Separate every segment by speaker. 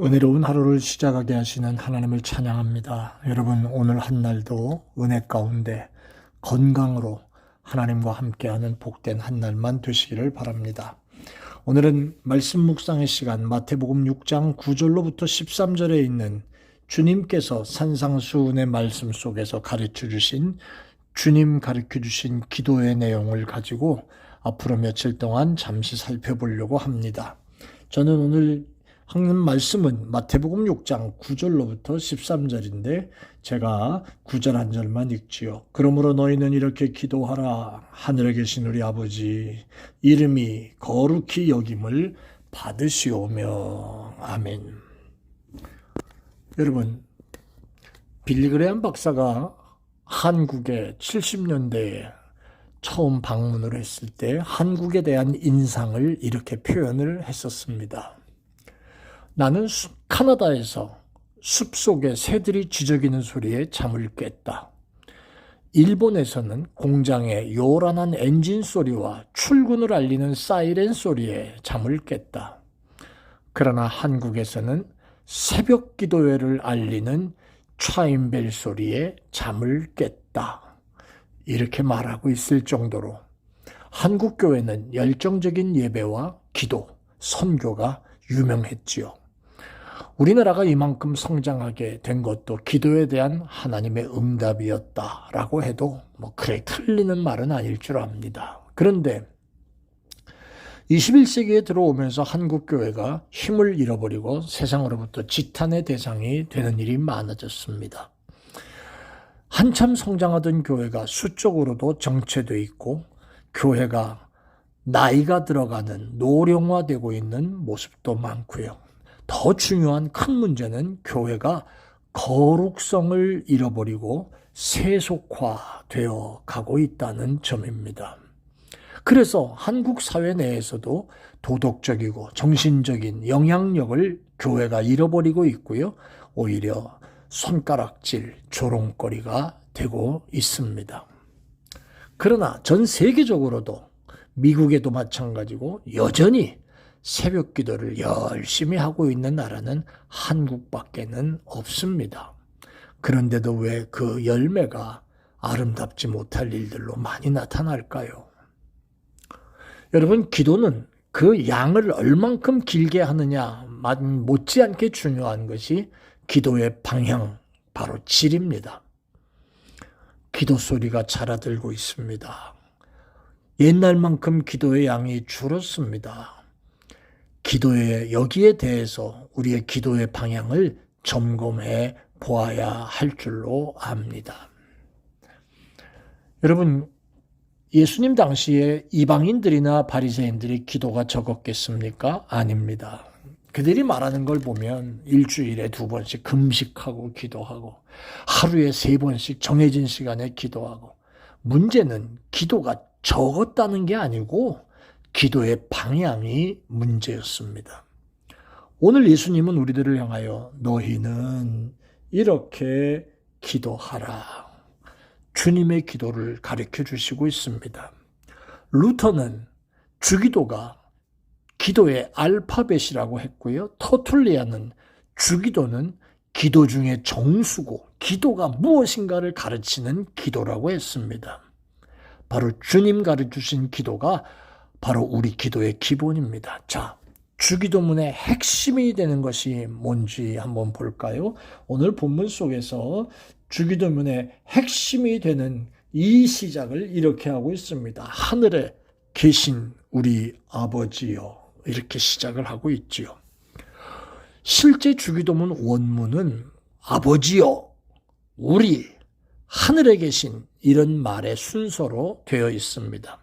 Speaker 1: 은혜로운 하루를 시작하게 하시는 하나님을 찬양합니다. 여러분, 오늘 한 날도 은혜 가운데 건강으로 하나님과 함께하는 복된 한 날만 되시기를 바랍니다. 오늘은 말씀 묵상의 시간, 마태복음 6장 9절로부터 13절에 있는 주님께서 산상수훈의 말씀 속에서 주님 가르쳐 주신 기도의 내용을 가지고 앞으로 며칠 동안 잠시 살펴보려고 합니다. 저는 오늘 하는 말씀은 마태복음 6장 9절로부터 13절인데 제가 9절 한 절만 읽지요. 그러므로 너희는 이렇게 기도하라. 하늘에 계신 우리 아버지, 이름이 거룩히 여김을 받으시오며. 아멘. 여러분, 빌리그레암 박사가 한국에 70년대에 처음 방문을 했을 때 한국에 대한 인상을 이렇게 표현을 했었습니다. 나는 카나다에서 숲속에 새들이 지저귀는 소리에 잠을 깼다. 일본에서는 공장의 요란한 엔진 소리와 출근을 알리는 사이렌 소리에 잠을 깼다. 그러나 한국에서는 새벽 기도회를 알리는 차임벨 소리에 잠을 깼다. 이렇게 말하고 있을 정도로 한국 교회는 열정적인 예배와 기도, 선교가 유명했지요. 우리나라가 이만큼 성장하게 된 것도 기도에 대한 하나님의 응답이었다라고 해도 그래 틀리는 말은 아닐 줄 압니다. 그런데 21세기에 들어오면서 한국 교회가 힘을 잃어버리고 세상으로부터 지탄의 대상이 되는 일이 많아졌습니다. 한참 성장하던 교회가 수적으로도 정체되어 있고 교회가 나이가 들어가는 노령화되고 있는 모습도 많고요. 더 중요한 큰 문제는 교회가 거룩성을 잃어버리고 세속화되어 가고 있다는 점입니다. 그래서 한국 사회 내에서도 도덕적이고 정신적인 영향력을 교회가 잃어버리고 있고요. 오히려 손가락질, 조롱거리가 되고 있습니다. 그러나 전 세계적으로도 미국에도 마찬가지고 여전히 새벽 기도를 열심히 하고 있는 나라는 한국밖에는 없습니다. 그런데도 왜 그 열매가 아름답지 못할 일들로 많이 나타날까요? 여러분, 기도는 그 양을 얼만큼 길게 하느냐 못지않게 중요한 것이 기도의 방향, 바로 질입니다. 기도 소리가 잦아들고 있습니다. 옛날만큼 기도의 양이 줄었습니다. 여기에 대해서 우리의 기도의 방향을 점검해 보아야 할 줄로 압니다. 여러분, 예수님 당시에 이방인들이나 바리새인들이 기도가 적었겠습니까? 아닙니다. 그들이 말하는 걸 보면 일주일에 2번씩 금식하고 기도하고 하루에 3번씩 정해진 시간에 기도하고, 문제는 기도가 적었다는 게 아니고 기도의 방향이 문제였습니다. 오늘 예수님은 우리들을 향하여 너희는 이렇게 기도하라. 주님의 기도를 가르쳐 주시고 있습니다. 루터는 주기도가 기도의 알파벳이라고 했고요. 터툴리아는 주기도는 기도 중에 정수고 기도가 무엇인가를 가르치는 기도라고 했습니다. 바로 주님 가르치신 기도가 바로 우리 기도의 기본입니다. 자, 주기도문의 핵심이 되는 것이 뭔지 한번 볼까요? 오늘 본문 속에서 주기도문의 핵심이 되는 이 시작을 이렇게 하고 있습니다. 하늘에 계신 우리 아버지여, 이렇게 시작을 하고 있지요. 실제 주기도문 원문은 아버지여, 우리, 하늘에 계신 이런 말의 순서로 되어 있습니다.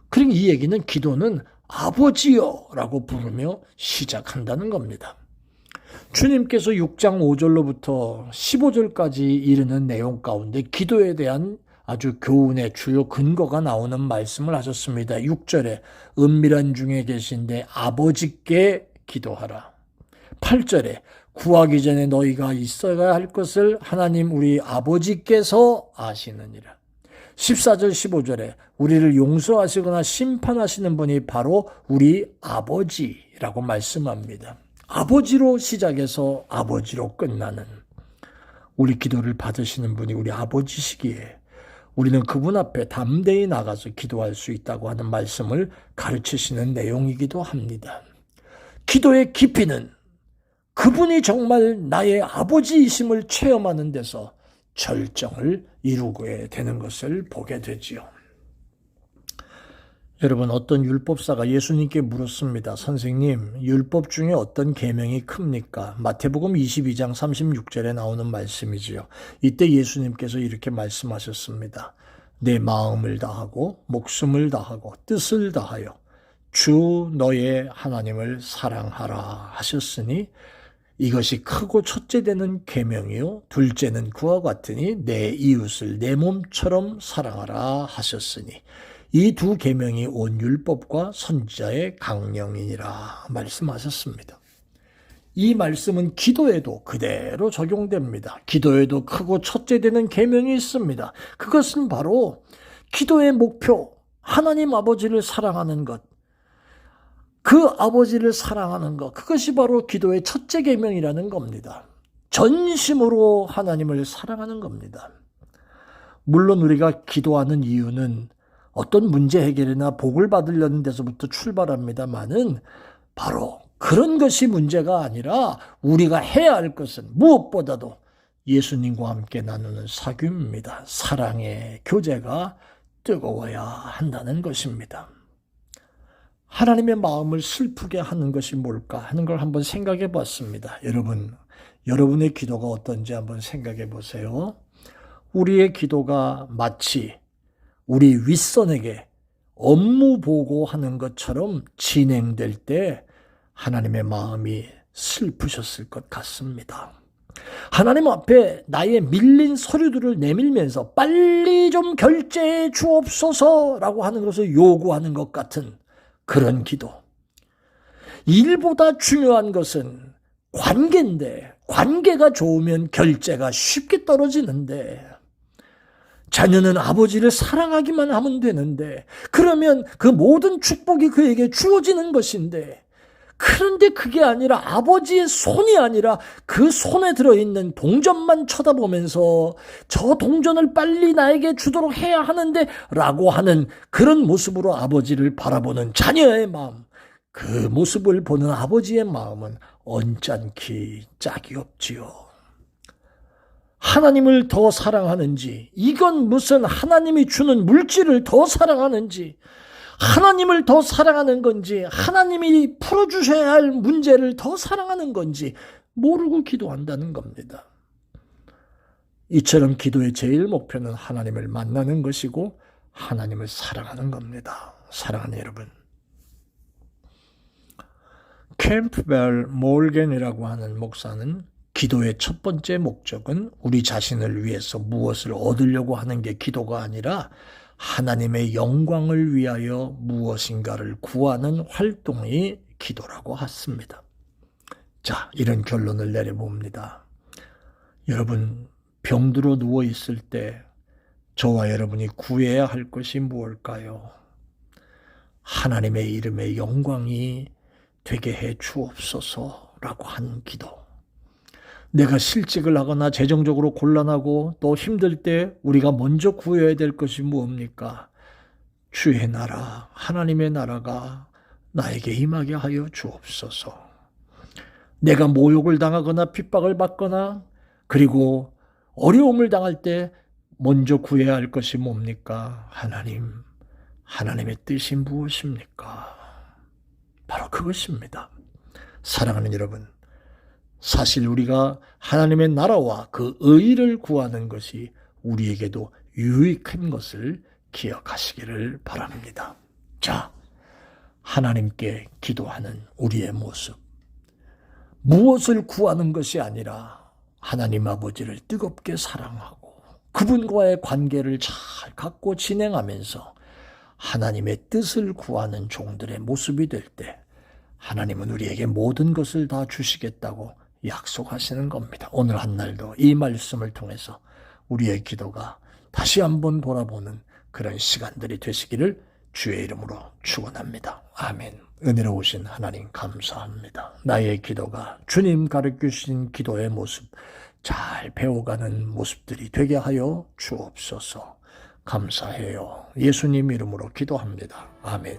Speaker 1: 그러니까 이 얘기는 기도는 아버지여라고 부르며 시작한다는 겁니다. 주님께서 6장 5절로부터 15절까지 이르는 내용 가운데 기도에 대한 아주 교훈의 주요 근거가 나오는 말씀을 하셨습니다. 6절에 은밀한 중에 계신데 아버지께 기도하라. 8절에 구하기 전에 너희가 있어야 할 것을 하나님 우리 아버지께서 아시느니라. 14절 15절에 우리를 용서하시거나 심판하시는 분이 바로 우리 아버지라고 말씀합니다. 아버지로 시작해서 아버지로 끝나는 우리 기도를 받으시는 분이 우리 아버지시기에 우리는 그분 앞에 담대히 나가서 기도할 수 있다고 하는 말씀을 가르치시는 내용이기도 합니다. 기도의 깊이는 그분이 정말 나의 아버지이심을 체험하는 데서 절정을 이루게 되는 것을 보게 되지요. 여러분, 어떤 율법사가 예수님께 물었습니다. 선생님, 율법 중에 어떤 계명이 큽니까? 마태복음 22장 36절에 나오는 말씀이지요. 이때 예수님께서 이렇게 말씀하셨습니다. 내 마음을 다하고 목숨을 다하고 뜻을 다하여 주 너의 하나님을 사랑하라 하셨으니 이것이 크고 첫째 되는 계명이요 둘째는 그와 같으니 내 이웃을 내 몸처럼 사랑하라 하셨으니 이 두 계명이 온 율법과 선지자의 강령이니라 말씀하셨습니다. 이 말씀은 기도에도 그대로 적용됩니다. 기도에도 크고 첫째 되는 계명이 있습니다. 그것은 바로 기도의 목표, 하나님 아버지를 사랑하는 것, 그 아버지를 사랑하는 것, 그것이 바로 기도의 첫째 계명이라는 겁니다. 전심으로 하나님을 사랑하는 겁니다. 물론 우리가 기도하는 이유는 어떤 문제 해결이나 복을 받으려는 데서부터 출발합니다만은 바로 그런 것이 문제가 아니라 우리가 해야 할 것은 무엇보다도 예수님과 함께 나누는 사귐입니다. 사랑의 교제가 뜨거워야 한다는 것입니다. 하나님의 마음을 슬프게 하는 것이 뭘까 하는 걸 한번 생각해 봤습니다. 여러분의 기도가 어떤지 한번 생각해 보세요. 우리의 기도가 마치 우리 윗선에게 업무 보고하는 것처럼 진행될 때 하나님의 마음이 슬프셨을 것 같습니다. 하나님 앞에 나의 밀린 서류들을 내밀면서 빨리 좀 결제해 주옵소서라고 하는 것을 요구하는 것 같은 그런 기도. 일보다 중요한 것은 관계인데 관계가 좋으면 결제가 쉽게 떨어지는데 자녀는 아버지를 사랑하기만 하면 되는데 그러면 그 모든 축복이 그에게 주어지는 것인데 그런데 그게 아니라 아버지의 손이 아니라 그 손에 들어있는 동전만 쳐다보면서 저 동전을 빨리 나에게 주도록 해야 하는데 라고 하는 그런 모습으로 아버지를 바라보는 자녀의 마음, 그 모습을 보는 아버지의 마음은 언짢기 짝이 없지요. 하나님을 더 사랑하는지, 이건 무슨 하나님이 주는 물질을 더 사랑하는지, 하나님을 더 사랑하는 건지, 하나님이 풀어주셔야 할 문제를 더 사랑하는 건지 모르고 기도한다는 겁니다. 이처럼 기도의 제일 목표는 하나님을 만나는 것이고 하나님을 사랑하는 겁니다. 사랑하는 여러분, 캠프벨 몰겐이라고 하는 목사는 기도의 첫 번째 목적은 우리 자신을 위해서 무엇을 얻으려고 하는 게 기도가 아니라 하나님의 영광을 위하여 무엇인가를 구하는 활동이 기도라고 했습니다. 자, 이런 결론을 내려봅니다. 여러분, 병들어 누워 있을 때 저와 여러분이 구해야 할 것이 무엇일까요? 하나님의 이름의 영광이 되게 해 주옵소서라고 한 기도. 내가 실직을 하거나 재정적으로 곤란하고 또 힘들 때 우리가 먼저 구해야 될 것이 무엇입니까? 주의 나라, 하나님의 나라가 나에게 임하게 하여 주옵소서. 내가 모욕을 당하거나 핍박을 받거나 그리고 어려움을 당할 때 먼저 구해야 할 것이 뭡니까? 하나님의 뜻이 무엇입니까? 바로 그것입니다. 사랑하는 여러분, 사실 우리가 하나님의 나라와 그 의를 구하는 것이 우리에게도 유익한 것을 기억하시기를 바랍니다. 자, 하나님께 기도하는 우리의 모습. 무엇을 구하는 것이 아니라 하나님 아버지를 뜨겁게 사랑하고 그분과의 관계를 잘 갖고 진행하면서 하나님의 뜻을 구하는 종들의 모습이 될 때 하나님은 우리에게 모든 것을 다 주시겠다고 약속하시는 겁니다. 오늘 한 날도 이 말씀을 통해서 우리의 기도가 다시 한번 돌아보는 그런 시간들이 되시기를 주의 이름으로 축원합니다. 아멘. 은혜로우신 하나님 감사합니다. 나의 기도가 주님 가르치신 기도의 모습 잘 배워가는 모습들이 되게 하여 주옵소서. 감사해요. 예수님 이름으로 기도합니다. 아멘.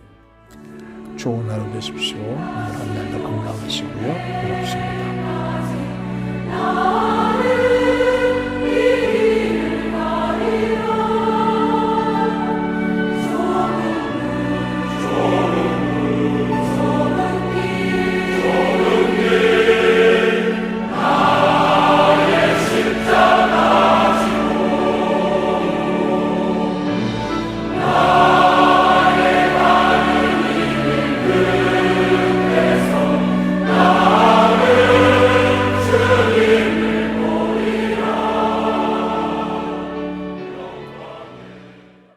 Speaker 1: 좋은 하루 되십시오. 오늘 한 날도 건강하시고요. 고맙습니다.